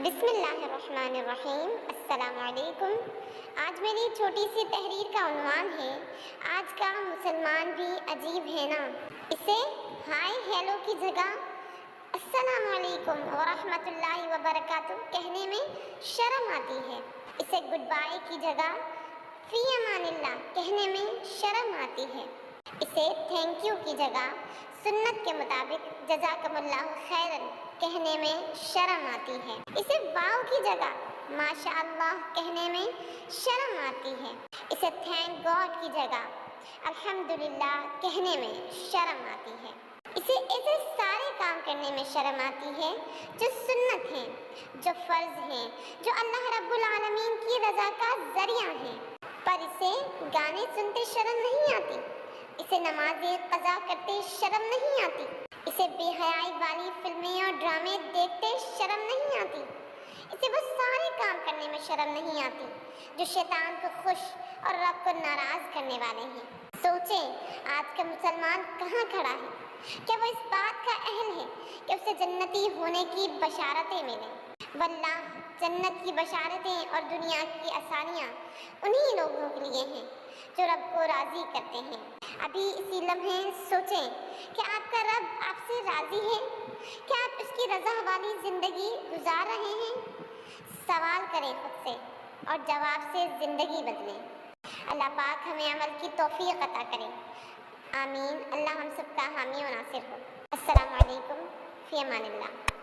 بسم اللہ الرحمن الرحیم۔ السلام علیکم۔ آج میری چھوٹی سی تحریر کا عنوان ہے آج کا مسلمان بھی عجیب ہے نا۔ اسے ہائے ہیلو کی جگہ السلام علیکم ورحمۃ اللہ وبرکاتہ کہنے میں شرم آتی ہے۔ اسے گڈ بائی کی جگہ فی امان اللہ کہنے میں شرم آتی ہے۔ اسے تھینک یو کی جگہ سنت کے مطابق جزاکم اللہ خیرن کہنے میں شرم آتی ہے۔ اسے واو کی جگہ ماشاء اللہ کہنے میں شرم آتی ہے۔ اسے تھینک گاڈ کی جگہ الحمدللہ کہنے میں شرم آتی ہے۔ اسے ایسے سارے کام کرنے میں شرم آتی ہے جو سنت ہیں، جو فرض ہیں، جو اللہ رب العالمین کی رضا کا ذریعہ ہیں، پر اسے گانے سنتے شرم نہیں آتی، اسے نمازیں قضا کرتے شرم نہیں آتی، اسے بے حیائی والی فلمیں اور ڈرامے دیکھتے شرم نہیں آتی، اسے وہ سارے کام کرنے میں شرم نہیں آتی جو شیطان کو خوش اور رب کو ناراض کرنے والے ہیں۔ سوچیں آج کا مسلمان کہاں کھڑا ہے؟ کیا وہ اس بات کا اہل ہے کہ اسے جنتی ہونے کی بشارتیں ملیں؟ واللہ جنت کی بشارتیں اور دنیا کی آسانیاں انہی لوگوں کے لیے ہیں جو رب کو راضی کرتے ہیں۔ ابھی اسی لمحے سوچیں کہ آپ کا رب آپ سے راضی ہے؟ کیا آپ اس کی رضا والی زندگی گزار رہے ہیں؟ سوال کریں خود سے اور جواب سے زندگی بدلیں۔ اللہ پاک ہمیں عمل کی توفیق عطا کرے، آمین۔ اللہ ہم سب کا حامی و ناصر ہو۔ السلام علیکم، فی امان اللہ۔